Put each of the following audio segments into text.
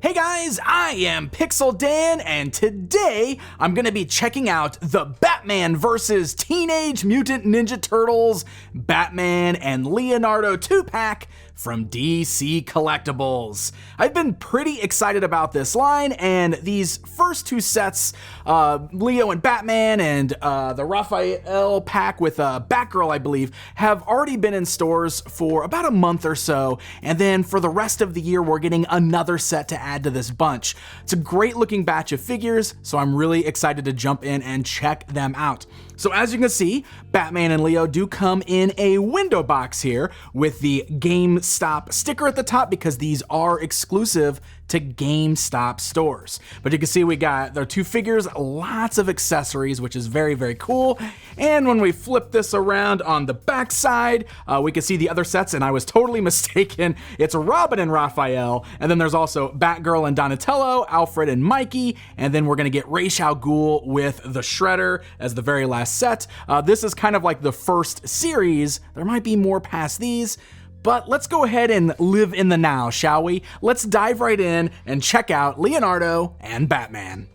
Hey guys, I am Pixel Dan, and today I'm gonna be checking out the Batman vs. Teenage Mutant Ninja Turtles Batman and Leonardo 2-pack from DC Collectibles. I've been pretty excited about this line, and these first two sets, Leo and Batman and the Raphael pack with Batgirl, I believe, have already been in stores for about a month or so, and then for the rest of the year we're getting another set to add to this bunch. It's a great looking batch of figures, so I'm really excited to jump in and check them out. So as you can see, Batman and Leo do come in a window box here with the GameStop sticker at the top because these are exclusive to GameStop stores. But you can see we got their two figures, lots of accessories, which is very, very cool. And when we flip this around on the back side, we can see the other sets, and I was totally mistaken. It's Robin and Raphael, and then there's also Batgirl and Donatello, Alfred and Mikey, and then we're gonna get Ra's al Ghul with the Shredder as the very last set. This is kind of like the first series. There might be more past these, but let's go ahead and live in the now, shall we? Let's dive right in and check out Leonardo and Batman.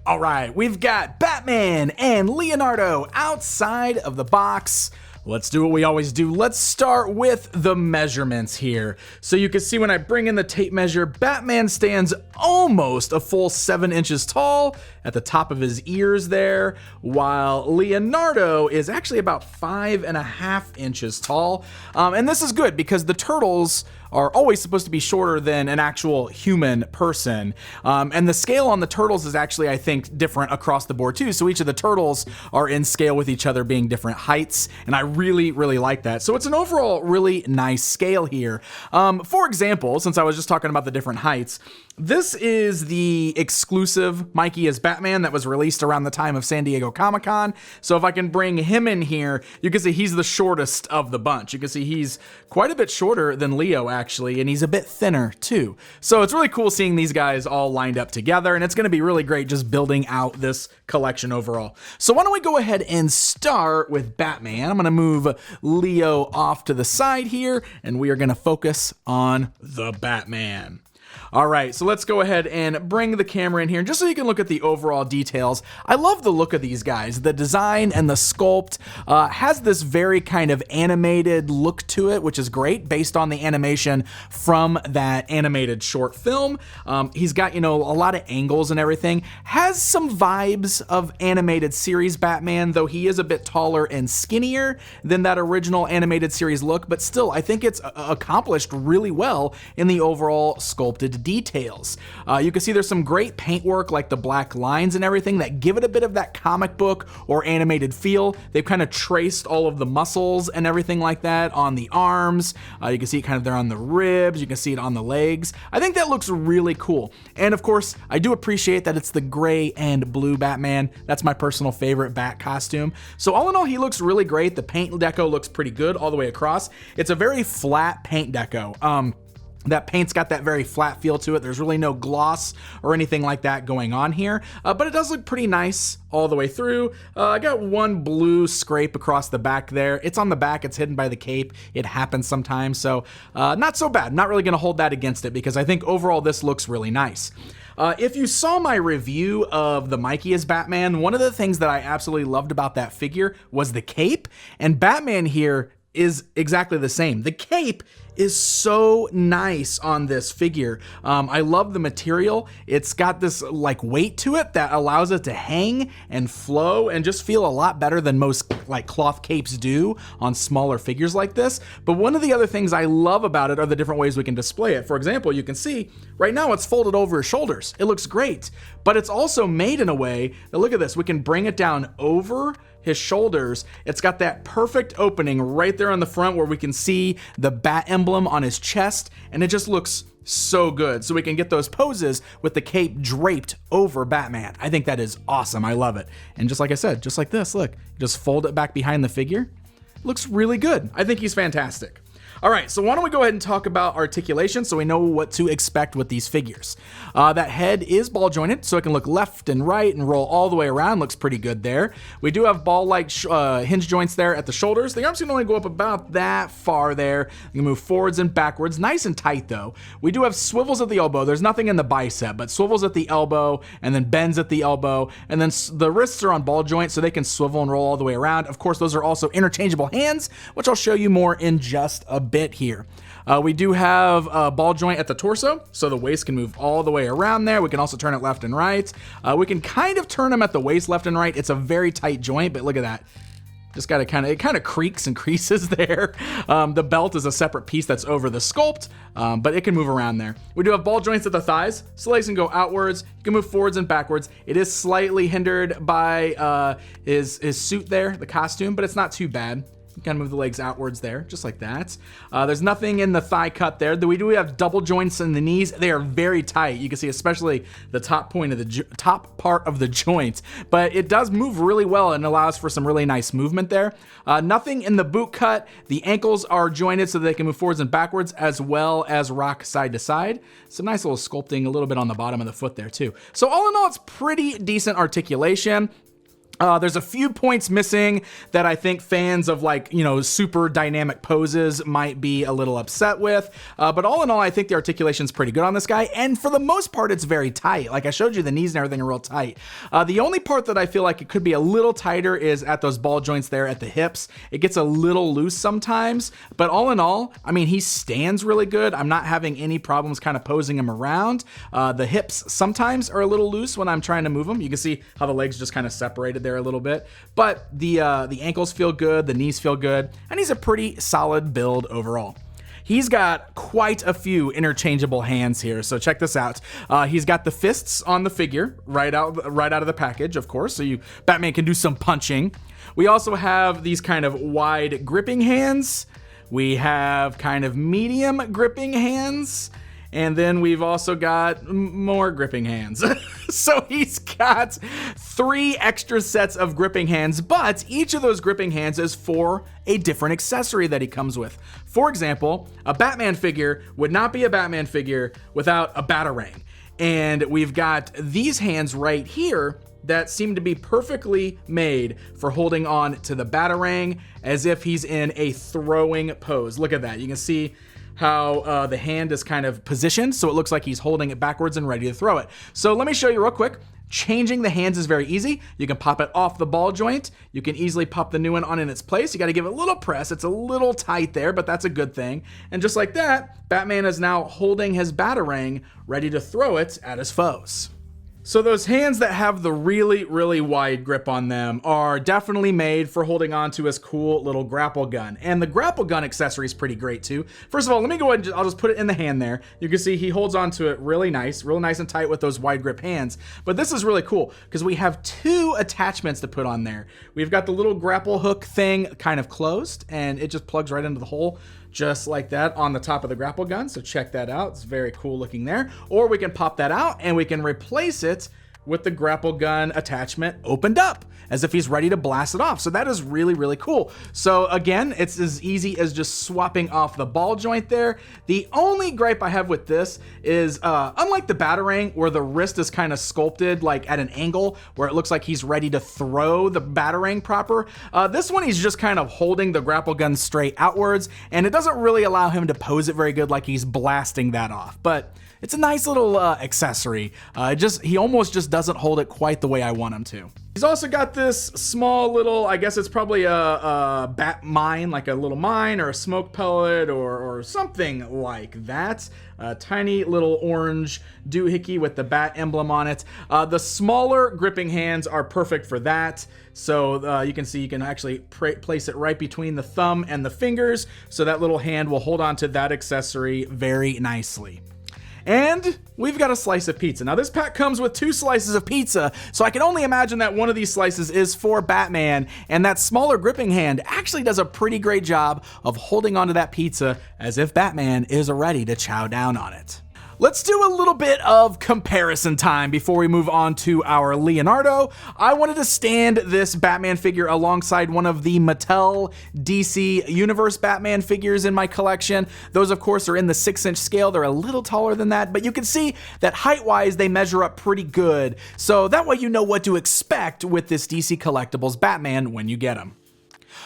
All right, we've got Batman and Leonardo outside of the box. Let's do what we always do. Let's start with the measurements here. So you can see when I bring in the tape measure, Batman stands almost a full 7 inches tall at the top of his ears there, while Leonardo is actually about 5.5 inches tall. And this is good because the turtles are always supposed to be shorter than an actual human person. And the scale on the turtles is actually, I think, different across the board too. So each of the turtles are in scale with each other being different heights. And I really, really like that. So it's an overall really nice scale here. For example, since I was just talking about the different heights, this is the exclusive Mikey as Batman that was released around the time of San Diego Comic-Con. So if I can bring him in here, you can see he's the shortest of the bunch. You can see he's quite a bit shorter than Leo actually, and he's a bit thinner too. So it's really cool seeing these guys all lined up together, and it's gonna be really great just building out this collection overall. So why don't we go ahead and start with Batman. I'm gonna move Leo off to the side here, and we are gonna focus on the Batman. All right, so let's go ahead and bring the camera in here just so you can look at the overall details. I love the look of these guys. The design and the sculpt has this very kind of animated look to it, which is great based on the animation from that animated short film. He's got, you know, a lot of angles and everything. Has some vibes of animated series Batman, though he is a bit taller and skinnier than that original animated series look, but still, I think it's accomplished really well in the overall sculpted details. You can see there's some great paint work like the black lines and everything that give it a bit of that comic book or animated feel. They've kind of traced all of the muscles and everything like that on the arms. You can see it kind of there on the ribs. You can see it on the legs. I think that looks really cool. And of course, I do appreciate that it's the gray and blue Batman. That's my personal favorite Bat costume. So all in all, he looks really great. The paint deco looks pretty good all the way across. It's a very flat paint deco. That paint's got that very flat feel to it. There's really no gloss or anything like that going on here, but it does look pretty nice all the way through. I got one blue scrape across the back there. It's on the back, it's hidden by the cape. It happens sometimes, so not so bad. Not really gonna hold that against it because I think overall this looks really nice. If you saw my review of the Mikey as Batman, one of the things that I absolutely loved about that figure was the cape, and Batman here is exactly the same. The cape is so nice on this figure. I love the material. It's got this like weight to it that allows it to hang and flow and just feel a lot better than most like cloth capes do on smaller figures like this. But one of the other things I love about it are the different ways we can display it. For example, you can see right now it's folded over his shoulders. It looks great, but it's also made in a way that, look at this, we can bring it down over his shoulders. It's got that perfect opening right there on the front where we can see the bat emblem on his chest, and it just looks so good. So we can get those poses with the cape draped over Batman. I think that is awesome. I love it. And just like I said, just like this, look, just fold it back behind the figure. Looks really good. I think he's fantastic. All right, so why don't we go ahead and talk about articulation so we know what to expect with these figures. That head is ball jointed, so it can look left and right and roll all the way around. Looks pretty good there. We do have ball-like hinge joints there at the shoulders. The arms can only go up about that far there. You can move forwards and backwards. Nice and tight, though. We do have swivels at the elbow. There's nothing in the bicep, but swivels at the elbow and then bends at the elbow. And then the wrists are on ball joints, so they can swivel and roll all the way around. Of course, those are also interchangeable hands, which I'll show you more in just a bit here. We do have a ball joint at the torso, so the waist can move all the way around there. We can also turn it left and right. We can kind of turn them at the waist left and right. It's a very tight joint, but look at that. Just got to it kind of creaks and creases there. The belt is a separate piece that's over the sculpt, but it can move around there. We do have ball joints at the thighs, so legs can go outwards. You can move forwards and backwards. It is slightly hindered by his suit there, the costume, but it's not too bad. You can move the legs outwards there, just like that. There's nothing in the thigh cut there. We do have double joints in the knees. They are very tight. You can see especially the top point of the top part of the joint, but it does move really well and allows for some really nice movement there. Nothing in the boot cut. The ankles are jointed so they can move forwards and backwards as well as rock side to side. Some nice little sculpting a little bit on the bottom of the foot there too. So all in all, it's pretty decent articulation. There's a few points missing that I think fans of super dynamic poses might be a little upset with. But all in all, I think the articulation's pretty good on this guy. And for the most part, it's very tight. Like I showed you, the knees and everything are real tight. The only part that I feel like it could be a little tighter is at those ball joints there at the hips. It gets a little loose sometimes. But all in all, I mean, he stands really good. I'm not having any problems kind of posing him around. The hips sometimes are a little loose when I'm trying to move them. You can see how the legs just kind of separated there a little bit, but the ankles feel good, the knees feel good, and he's a pretty solid build overall. He's got quite a few interchangeable hands here, so check this out. He's got the fists on the figure right out of the package, of course, so Batman can do some punching. We also have these kind of wide gripping hands. We have kind of medium gripping hands. And then we've also got more gripping hands. So he's got 3 extra sets of gripping hands, but each of those gripping hands is for a different accessory that he comes with. For example, a Batman figure would not be a Batman figure without a Batarang. And we've got these hands right here that seem to be perfectly made for holding on to the Batarang as if he's in a throwing pose. Look at that. You can see how the hand is kind of positioned, so it looks like he's holding it backwards and ready to throw it. So let me show you real quick. Changing the hands is very easy. You can pop it off the ball joint. You can easily pop the new one on in its place. You got to give it a little press. It's a little tight there, but that's a good thing. And just like that, Batman is now holding his Batarang, ready to throw it at his foes. So those hands that have the really, really wide grip on them are definitely made for holding on to his cool little grapple gun. And the grapple gun accessory is pretty great too. First of all, let me go ahead and I'll just put it in the hand there. You can see he holds on to it really nice and tight with those wide grip hands. But this is really cool because we have 2 attachments to put on there. We've got the little grapple hook thing kind of closed, and it just plugs right into the hole just like that on the top of the grapple gun. So check that out. It's very cool looking there. Or we can pop that out and we can replace it with the grapple gun attachment opened up as if he's ready to blast it off. So that is really, really cool. So again, it's as easy as just swapping off the ball joint there. The only gripe I have with this is unlike the Batarang where the wrist is kind of sculpted like at an angle where it looks like he's ready to throw the Batarang proper, this one he's just kind of holding the grapple gun straight outwards, and it doesn't really allow him to pose it very good like he's blasting that off. But it's a nice little accessory. He almost just doesn't hold it quite the way I want him to. He's also got this small little, I guess it's probably a bat mine, like a little mine or a smoke pellet or something like that. A tiny little orange doohickey with the bat emblem on it. The smaller gripping hands are perfect for that. So you can see you can actually place it right between the thumb and the fingers. So that little hand will hold on to that accessory very nicely. And we've got a slice of pizza. Now this pack comes with 2 slices of pizza, so I can only imagine that one of these slices is for Batman, and that smaller gripping hand actually does a pretty great job of holding onto that pizza as if Batman is ready to chow down on it. Let's do a little bit of comparison time before we move on to our Leonardo. I wanted to stand this Batman figure alongside one of the Mattel DC Universe Batman figures in my collection. Those, of course, are in the 6-inch scale. They're a little taller than that, but you can see that height-wise, they measure up pretty good. So that way you know what to expect with this DC Collectibles Batman when you get him.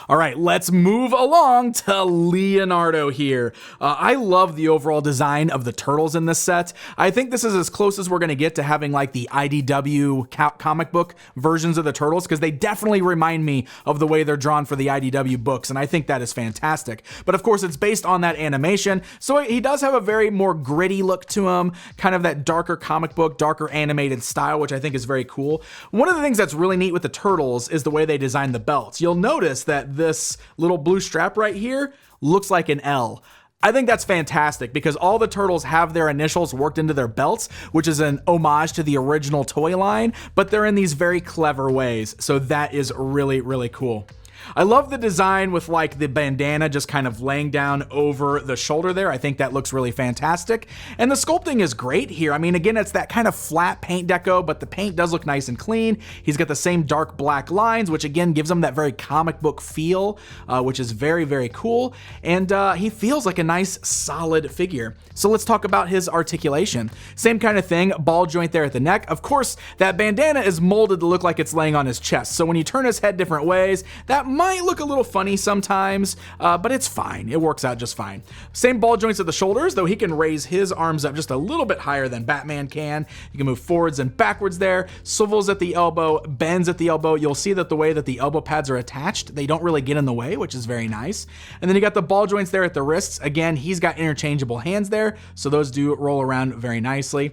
All right, let's move along to Leonardo here. I love the overall design of the turtles in this set. I think this is as close as we're going to get to having like the IDW comic book versions of the turtles, because they definitely remind me of the way they're drawn for the IDW books, and I think that is fantastic. But of course, it's based on that animation, so he does have a very more gritty look to him, kind of that darker comic book, darker animated style, which I think is very cool. One of the things that's really neat with the turtles is the way they design the belts. You'll notice that this little blue strap right here looks like an L. I think that's fantastic because all the turtles have their initials worked into their belts, which is an homage to the original toy line, but they're in these very clever ways. So that is really, really cool. I love the design with like the bandana just kind of laying down over the shoulder there. I think that looks really fantastic. And the sculpting is great here. I mean, again, it's that kind of flat paint deco, but the paint does look nice and clean. He's got the same dark black lines, which again gives him that very comic book feel, which is very, very cool. And he feels like a nice, solid figure. So let's talk about his articulation. Same kind of thing, ball joint there at the neck. Of course, that bandana is molded to look like it's laying on his chest. So when you turn his head different ways, that might look a little funny sometimes, but it's fine. It works out just fine. Same ball joints at the shoulders, though he can raise his arms up just a little bit higher than Batman can. You can move forwards and backwards there. Swivels at the elbow, bends at the elbow. You'll see that the way that the elbow pads are attached, they don't really get in the way, which is very nice. And then you got the ball joints there at the wrists. Again, he's got interchangeable hands there, so those do roll around very nicely.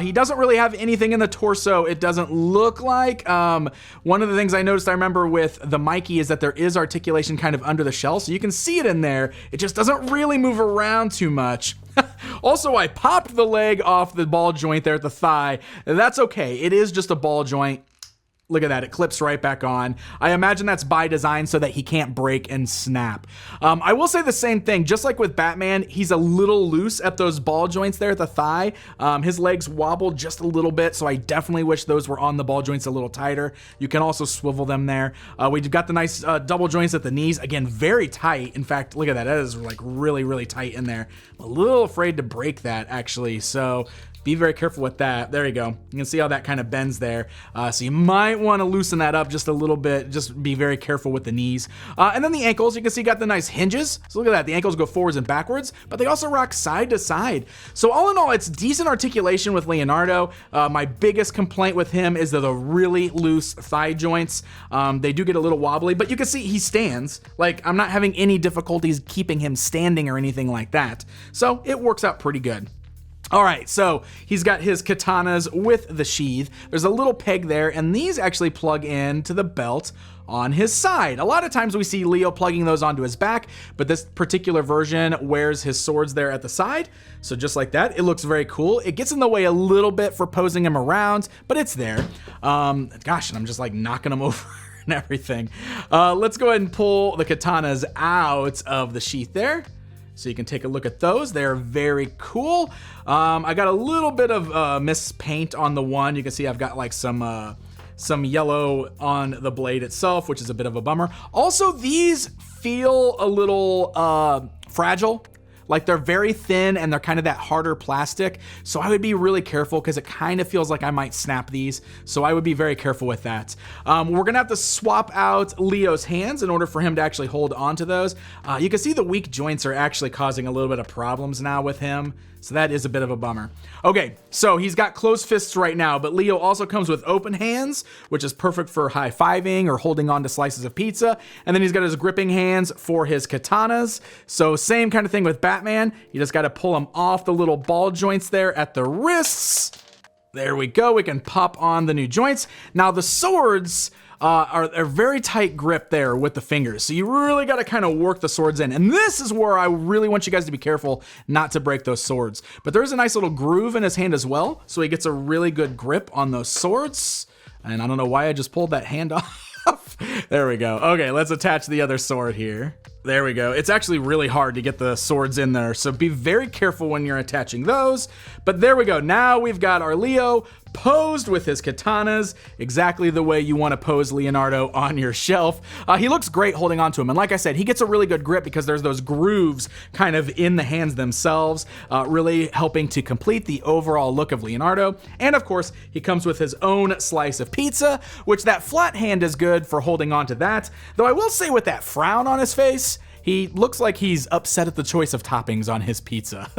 He doesn't really have anything in the torso, it doesn't look like. One of the things I noticed, I remember with the Mikey, is that there is articulation kind of under the shell, so you can see it in there. It just doesn't really move around too much. Also, I popped the leg off the ball joint there at the thigh. That's okay, it is just a ball joint. Look at that, it clips right back on. I imagine that's by design so that he can't break and snap. I will say the same thing, just like with Batman, he's a little loose at those ball joints there at the thigh. His legs wobble just a little bit, so I definitely wish those were on the ball joints a little tighter. You can also swivel them there. We've got the nice double joints at the knees. Again, very tight. In fact, look at that, that is like really, really tight in there. I'm a little afraid to break that actually, so be very careful with that. There you go. You can see how that kind of bends there. So you might want to loosen that up just a little bit. Just be very careful with the knees. And then the ankles, you can see got the nice hinges. So look at that. The ankles go forwards and backwards, but they also rock side to side. So all in all, it's decent articulation with Leonardo. My biggest complaint with him is the really loose thigh joints. They do get a little wobbly, but you can see he stands. Like, I'm not having any difficulties keeping him standing or anything like that. So it works out pretty good. All right, so he's got his katanas with the sheath. There's a little peg there, and these actually plug in to the belt on his side. A lot of times we see Leo plugging those onto his back, but this particular version wears his swords there at the side. So just like that, it looks very cool. It gets in the way a little bit for posing him around, but it's there. Gosh, and I'm just like knocking him over and everything. Let's go ahead and pull the katanas out of the sheath there. So you can take a look at those. They're very cool. I got a little bit of mist paint on the one. You can see I've got like some yellow on the blade itself, which is a bit of a bummer. Also, these feel a little fragile. Like they're very thin and they're kind of that harder plastic. So I would be really careful because it kind of feels like I might snap these. So I would be very careful with that. We're gonna have to swap out Leo's hands in order for him to actually hold onto those. You can see the weak joints are actually causing a little bit of problems now with him. So that is a bit of a bummer. Okay, so he's got closed fists right now, but Leo also comes with open hands, which is perfect for high-fiving or holding on to slices of pizza. And then he's got his gripping hands for his katanas. So same kind of thing with Batman. You just gotta pull him off the little ball joints there at the wrists. There we go, we can pop on the new joints. Now the swords are a very tight grip there with the fingers. So you really got to kind of work the swords in. And this is where I really want you guys to be careful not to break those swords. But there's a nice little groove in his hand as well. So he gets a really good grip on those swords. And I don't know why I just pulled that hand off. There we go. Okay, let's attach the other sword here. There we go. It's actually really hard to get the swords in there, so be very careful when you're attaching those. But there we go. Now we've got our Leo posed with his katanas, exactly the way you want to pose Leonardo on your shelf. He looks great holding onto him, and like I said, he gets a really good grip because there's those grooves kind of in the hands themselves, really helping to complete the overall look of Leonardo. And of course, he comes with his own slice of pizza, which that flat hand is good for holding onto that. Though I will say, with that frown on his face, he looks like he's upset at the choice of toppings on his pizza.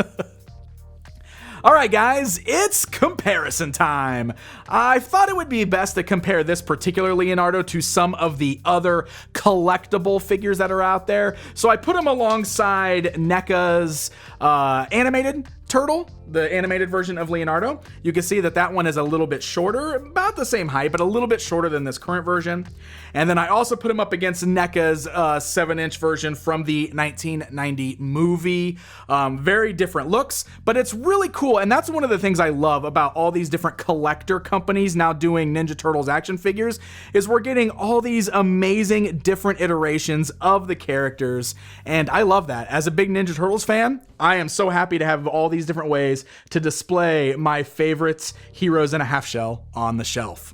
All right, guys, it's comparison time. I thought it would be best to compare this particular Leonardo to some of the other collectible figures that are out there. So I put him alongside NECA's animated turtle, the animated version of Leonardo. You can see that that one is a little bit shorter, about the same height, but a little bit shorter than this current version. And then I also put him up against NECA's 7-inch version from the 1990 movie. Very different looks, but it's really cool. And that's one of the things I love about all these different collector companies now doing Ninja Turtles action figures, is we're getting all these amazing different iterations of the characters. And I love that. As a big Ninja Turtles fan, I am so happy to have all these different ways to display my favorites heroes in a half shell on the shelf.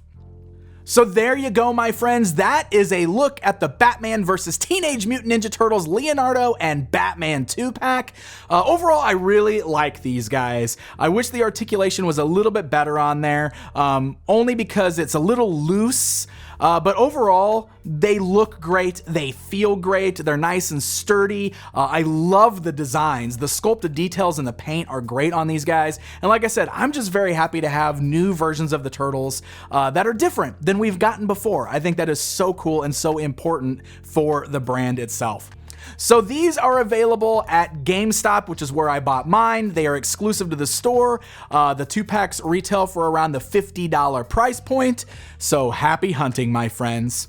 So there you go, my friends. That is a look at the Batman vs. Teenage Mutant Ninja Turtles Leonardo and Batman 2-pack. Overall, I really like these guys. I wish the articulation was a little bit better on there, only because it's a little loose. But overall, they look great, they feel great, they're nice and sturdy. I love the designs. The sculpted details and the paint are great on these guys. And like I said, I'm just very happy to have new versions of the Turtles that are different than we've gotten before. I think that is so cool and so important for the brand itself. So these are available at GameStop, which is where I bought mine. They are exclusive to the store. The 2-packs retail for around the $50 price point. So happy hunting, my friends.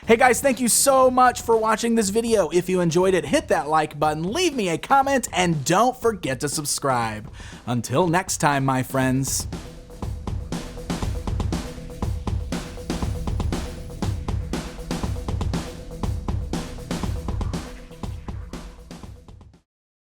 Hey guys, thank you so much for watching this video. If you enjoyed it, hit that like button, leave me a comment, and don't forget to subscribe. Until next time, my friends.